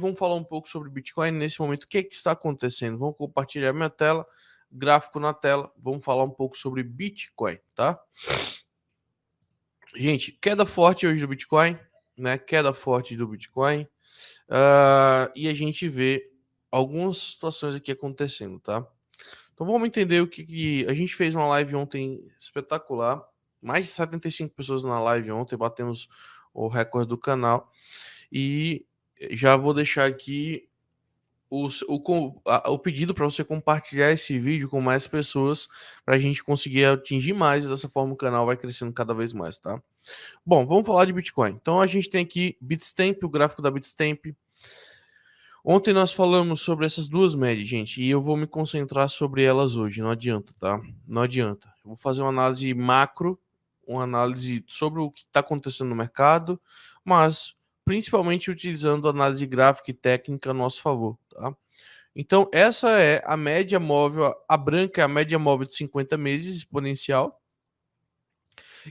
vamos falar um pouco sobre Bitcoin nesse momento. O que é que está acontecendo? Vamos compartilhar minha tela, gráfico na tela. Vamos falar um pouco sobre Bitcoin, tá? Gente, queda forte hoje do Bitcoin, né? Queda forte do Bitcoin. E a gente vê algumas situações aqui acontecendo, tá? Então vamos entender o que a gente fez uma live ontem espetacular. Mais de 75 pessoas na live ontem, batemos o recorde do canal. E já vou deixar aqui o pedido para você compartilhar esse vídeo com mais pessoas, para a gente conseguir atingir mais. Dessa forma o canal vai crescendo cada vez mais, tá? Bom, vamos falar de Bitcoin. Então a gente tem aqui Bitstamp, o gráfico da Bitstamp. Ontem nós falamos sobre essas duas médias, gente, e eu vou me concentrar sobre elas hoje, não adianta, tá? Não adianta. Eu vou fazer uma análise macro, uma análise sobre o que está acontecendo no mercado, mas principalmente utilizando análise gráfica e técnica a nosso favor, tá? Então, essa é a média móvel, a branca é a média móvel de 50 meses exponencial,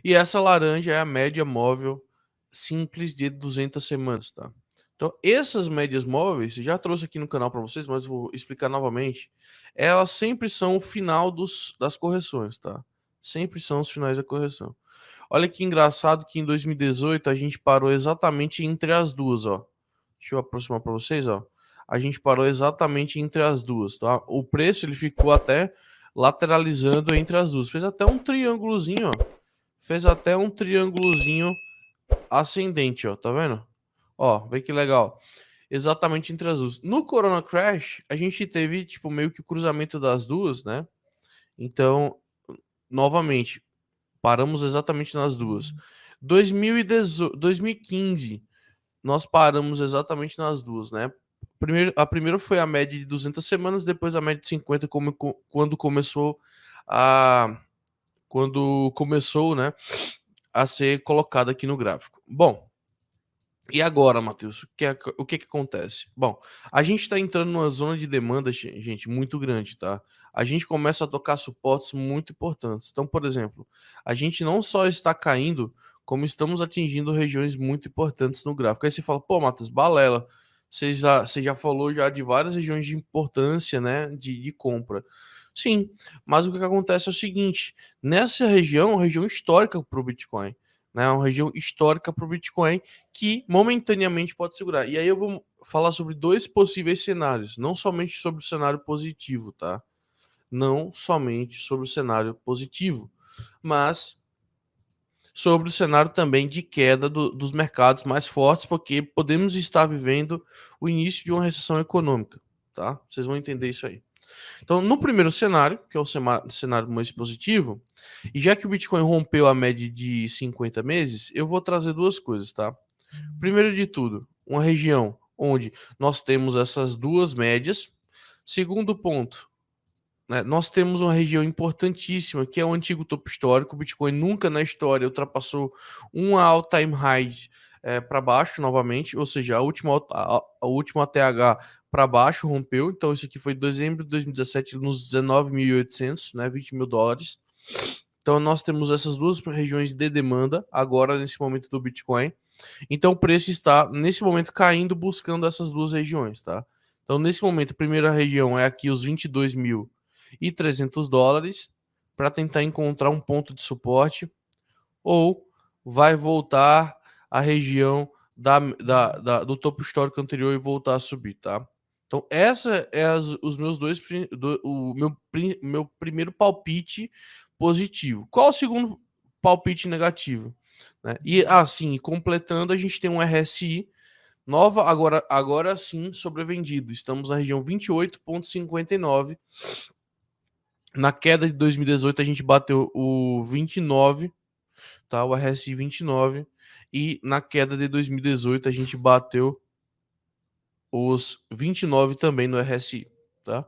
e essa laranja é a média móvel simples de 200 semanas, tá? Então, essas médias móveis, já trouxe aqui no canal para vocês, mas vou explicar novamente. Elas sempre são o final das correções, tá? Sempre são os finais da correção. Olha que engraçado que em 2018 a gente parou exatamente entre as duas, ó. Deixa eu aproximar para vocês, ó. A gente parou exatamente entre as duas, tá? O preço ele ficou até lateralizando entre as duas. Fez até um triângulozinho, ó. Fez até um triângulozinho ascendente, ó. Tá vendo? Ó, vê que legal. Exatamente entre as duas. No Corona Crash, a gente teve, tipo, meio que o cruzamento das duas, né? Então, novamente, paramos exatamente nas duas. 2015, nós paramos exatamente nas duas, né? A primeira foi a média de 200 semanas, depois a média de 50, quando começou a... Quando começou, né, a ser colocada aqui no gráfico. Bom, e agora, Matheus, o que acontece? Bom, a gente está entrando numa zona de demanda, gente, muito grande, tá? A gente começa a tocar suportes muito importantes. Então, por exemplo, a gente não só está caindo, como estamos atingindo regiões muito importantes no gráfico. Aí você fala, pô, Matheus, balela. Você já falou já de várias regiões de importância, né, de compra. Sim, mas o que acontece é o seguinte, nessa região histórica para o Bitcoin, né, uma região histórica para o Bitcoin, que momentaneamente pode segurar. E aí eu vou falar sobre dois possíveis cenários, não somente sobre o cenário positivo, tá? Não somente sobre o cenário positivo, mas sobre o cenário também de queda dos mercados mais fortes, porque podemos estar vivendo o início de uma recessão econômica, tá? Vocês vão entender isso aí. Então, no primeiro cenário, que é o cenário mais positivo, e já que o Bitcoin rompeu a média de 50 meses, eu vou trazer duas coisas, tá? Primeiro de tudo, uma região onde nós temos essas duas médias. Segundo ponto, né, nós temos uma região importantíssima, que é o antigo topo histórico. O Bitcoin nunca na história ultrapassou um all-time high para baixo novamente, ou seja, a última ATH para baixo rompeu. Então, isso aqui foi dezembro de 2017, nos 19.800, né, 20 mil dólares. Então, nós temos essas duas regiões de demanda agora, nesse momento do Bitcoin. Então o preço está, nesse momento, caindo, buscando essas duas regiões, tá? Então, nesse momento, a primeira região é aqui os 22.300 dólares, para tentar encontrar um ponto de suporte, ou vai voltar à região do topo histórico anterior e voltar a subir, tá? Então, essa é os meus meu primeiro palpite positivo. Qual o segundo palpite negativo? Né? E assim, completando, a gente tem um RSI nova, agora sim sobrevendido. Estamos na região 28,59. Na queda de 2018 a gente bateu o 29, tá? O RSI 29. E na queda de 2018 a gente bateu os 29 também no RSI, tá?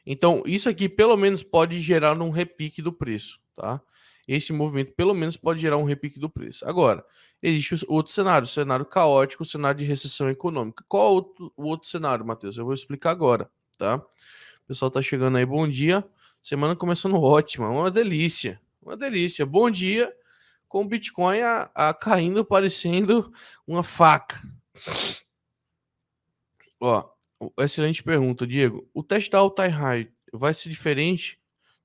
Então, isso aqui pelo menos pode gerar um repique do preço, tá? Esse movimento pelo menos pode gerar um repique do preço. Agora, existe outro cenário, cenário caótico, cenário de recessão econômica. Qual o outro cenário, Matheus? Eu vou explicar agora, tá? O pessoal tá chegando aí, bom dia. Semana começando ótima, uma delícia, uma delícia. Bom dia, com o Bitcoin caindo parecendo uma faca. Ó, excelente pergunta, Diego. O teste da all-time high vai ser diferente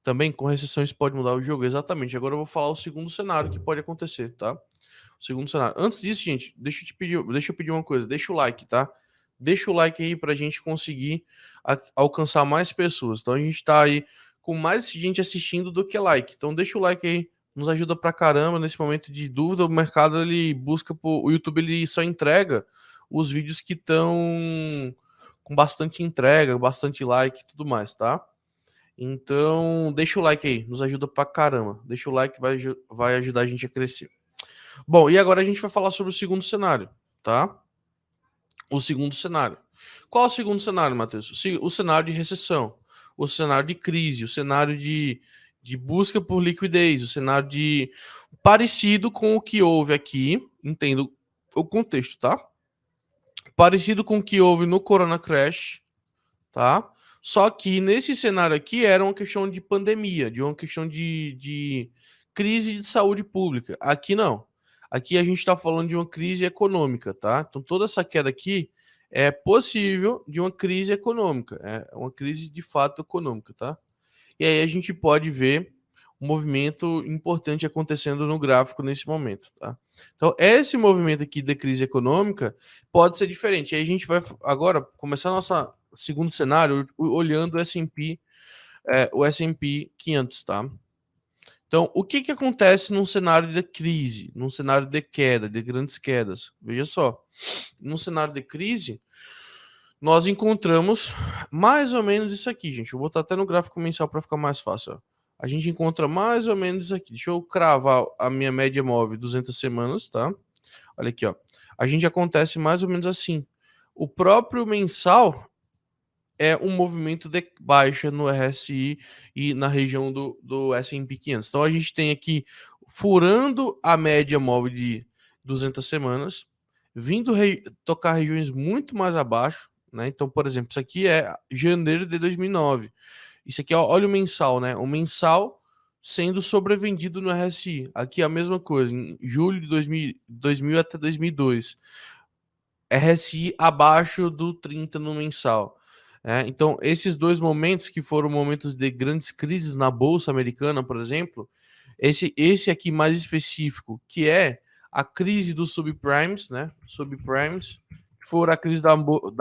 também com recessões pode mudar o jogo? Exatamente. Agora eu vou falar o segundo cenário que pode acontecer, tá? O segundo cenário. Antes disso, gente, deixa eu pedir uma coisa. Deixa o like, tá? Deixa o like aí pra gente conseguir alcançar mais pessoas. Então a gente tá aí com mais gente assistindo do que like. Então deixa o like aí. Nos ajuda pra caramba nesse momento de dúvida. O mercado ele busca o YouTube ele só entrega os vídeos que estão com bastante entrega, bastante like e tudo mais, tá? Então, deixa o like aí, nos ajuda pra caramba. Deixa o like, vai ajudar a gente a crescer. Bom, e agora a gente vai falar sobre o segundo cenário, tá? O segundo cenário. Qual é o segundo cenário, Matheus? O cenário de recessão, o cenário de crise, o cenário de busca por liquidez, o cenário de parecido com o que houve aqui, entendo o contexto, tá? Parecido com o que houve no Corona Crash, tá? Só que nesse cenário aqui era uma questão de pandemia, de uma questão de crise de saúde pública. Aqui não. Aqui a gente está falando de uma crise econômica, tá? Então toda essa queda aqui é possível de uma crise econômica, é uma crise de fato econômica, tá? E aí a gente pode ver um movimento importante acontecendo no gráfico nesse momento, tá? Então, esse movimento aqui da crise econômica pode ser diferente. E aí a gente vai agora começar nosso segundo cenário olhando o S&P 500, tá? Então, o que acontece num cenário de crise, num cenário de queda, de grandes quedas? Veja só, num cenário de crise, nós encontramos mais ou menos isso aqui, gente. Eu vou botar até no gráfico mensal para ficar mais fácil. Ó. A gente encontra mais ou menos isso aqui. Deixa eu cravar a minha média móvel 200 semanas, tá? Olha aqui, ó. A gente acontece mais ou menos assim. O próprio mensal é um movimento de baixa no RSI e na região do S&P 500. Então a gente tem aqui furando a média móvel de 200 semanas, vindo tocar regiões muito mais abaixo, né? Então, por exemplo, isso aqui é janeiro de 2009. Isso aqui, ó, olha o mensal, né? O mensal sendo sobrevendido no RSI. Aqui a mesma coisa, em julho de 2000 até 2002. RSI abaixo do 30 no mensal. Então, esses dois momentos que foram momentos de grandes crises na Bolsa Americana, por exemplo, esse aqui mais específico, que é a crise dos subprimes, né? Subprimes, que foi a crise da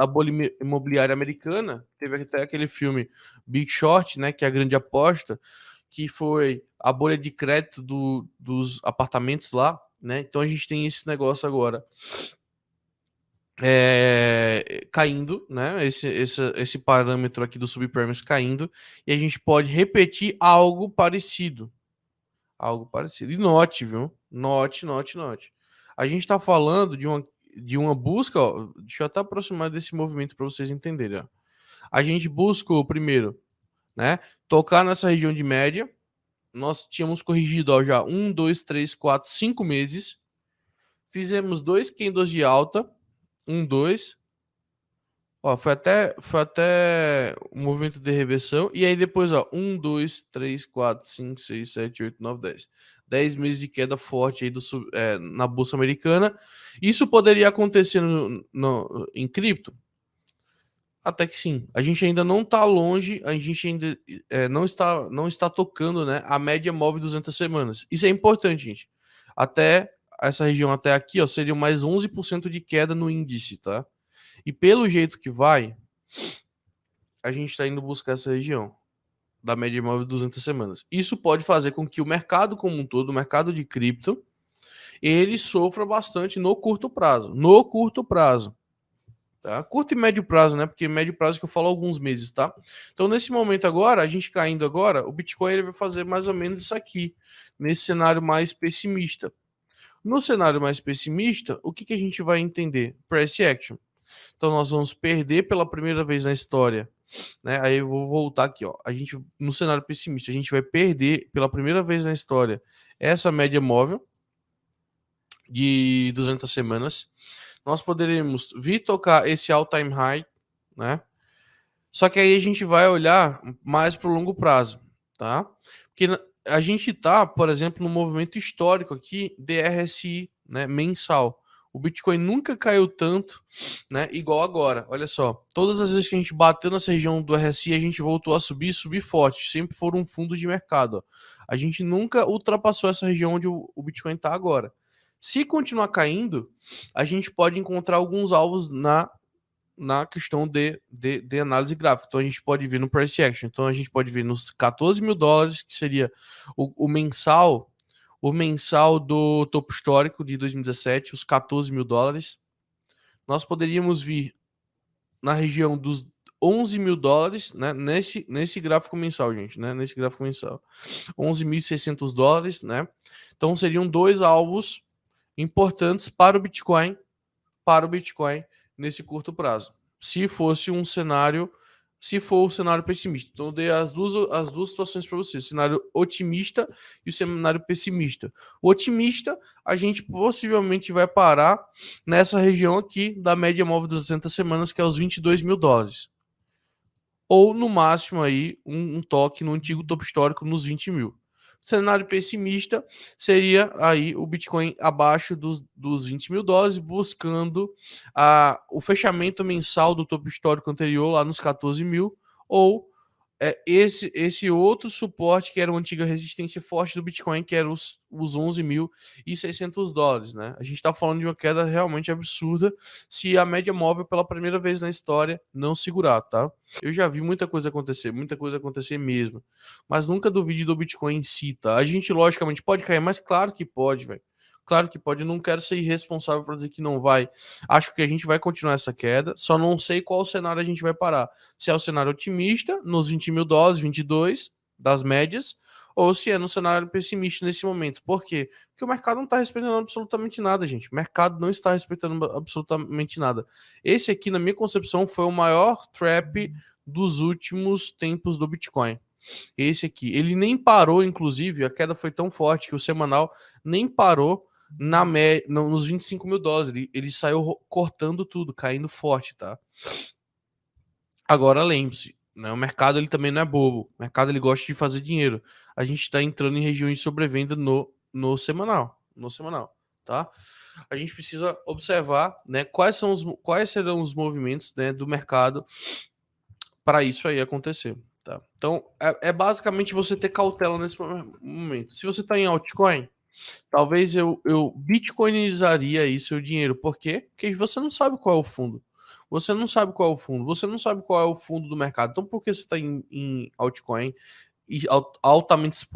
bolha imobiliária americana, teve até aquele filme Big Short, né? Que é a grande aposta, que foi a bolha de crédito dos apartamentos lá, né? Então a gente tem esse negócio agora caindo, né? Esse parâmetro aqui do subprimes caindo, e a gente pode repetir algo parecido. Algo parecido. E note, viu? Note. A gente está falando de uma busca, ó, deixa eu até aproximar desse movimento para vocês entenderem. Ó. A gente busca o primeiro, né? Tocar nessa região de média. Nós tínhamos corrigido ó, já 1, 2, 3, 4, 5 meses. Fizemos 2 candles de alta. 1, 2. Ó, foi até um movimento de reversão. E aí depois, ó, 1, 2, 3, 4, 5, 6, 7, 8, 9, 10. 10 meses de queda forte aí na Bolsa Americana. Isso poderia acontecer em cripto? Até que sim. A gente ainda não está longe, a gente ainda não está tocando né, a média móvel de 200 semanas. Isso é importante, gente. Até essa região até aqui, ó, seria mais 11% de queda no índice, tá? E pelo jeito que vai, a gente está indo buscar essa região da média móvel de 200 semanas. Isso pode fazer com que o mercado como um todo, o mercado de cripto, ele sofra bastante no curto prazo. No curto prazo. Tá? Curto e médio prazo, né? Porque médio prazo que eu falo alguns meses, tá? Então, nesse momento agora, a gente caindo agora, o Bitcoin ele vai fazer mais ou menos isso aqui, nesse cenário mais pessimista. No cenário mais pessimista, o que a gente vai entender? Price action. Então, nós vamos perder pela primeira vez na história né? Aí eu vou voltar aqui, ó. A gente no cenário pessimista, a gente vai perder pela primeira vez na história essa média móvel de 200 semanas. Nós poderemos vir tocar esse all-time high, né? Só que aí a gente vai olhar mais para o longo prazo, tá? Porque a gente tá, por exemplo, no movimento histórico aqui de RSI, né, mensal. O Bitcoin nunca caiu tanto, né, igual agora. Olha só, todas as vezes que a gente bateu nessa região do RSI, a gente voltou a subir forte. Sempre foram um fundo de mercado. Ó. A gente nunca ultrapassou essa região onde o Bitcoin está agora. Se continuar caindo, a gente pode encontrar alguns alvos na questão de análise gráfica. Então a gente pode ver no price action. Então a gente pode ver nos 14 mil dólares, que seria o mensal do topo histórico de 2017, os 14 mil dólares. Nós poderíamos vir na região dos 11 mil dólares, né? Nesse gráfico mensal, gente, né? Nesse gráfico mensal. 11.600 dólares, né? Então seriam dois alvos importantes para o Bitcoin nesse curto prazo. Se fosse um cenário, se for o cenário pessimista. Então eu dei as duas situações para vocês, o cenário otimista e o cenário pessimista. O otimista, a gente possivelmente vai parar nessa região aqui da média móvel das 200 semanas, que é os 22 mil dólares. Ou no máximo aí um toque no antigo topo histórico nos 20 mil. Cenário pessimista seria aí o Bitcoin abaixo dos 20 mil dólares, buscando o fechamento mensal do topo histórico anterior, lá nos 14 mil, ou esse outro suporte que era uma antiga resistência forte do Bitcoin, que era os 11.600 dólares, né? A gente está falando de uma queda realmente absurda se a média móvel pela primeira vez na história não segurar, tá? Eu já vi muita coisa acontecer mesmo, mas nunca duvide do Bitcoin em si, tá? A gente logicamente pode cair, mas claro que pode, velho. Claro que pode, eu não quero ser irresponsável para dizer que não vai. Acho que a gente vai continuar essa queda, só não sei qual cenário a gente vai parar. Se é o cenário otimista, nos 20 mil dólares, 22 das médias, ou se é no cenário pessimista nesse momento. Por quê? Porque o mercado não está respeitando absolutamente nada, gente. O mercado não está respeitando absolutamente nada. Esse aqui, na minha concepção, foi o maior trap dos últimos tempos do Bitcoin. Esse aqui. Ele nem parou, inclusive, a queda foi tão forte que o semanal nem parou nos 25 mil dólares. Ele saiu cortando tudo, caindo forte, tá? Agora lembre-se, né, o mercado ele também não é bobo. O mercado ele gosta de fazer dinheiro. A gente está entrando em regiões de sobrevenda no semanal. No semanal, tá? A gente precisa observar, né, quais serão os movimentos, né, do mercado para isso aí acontecer. Tá? Então, é basicamente você ter cautela nesse momento. Se você está em altcoin, talvez eu bitcoinizaria aí seu dinheiro. Por quê? Porque você não sabe qual é o fundo. Você não sabe qual é o fundo. Você não sabe qual é o fundo do mercado. Então, por que você está em altcoin e altamente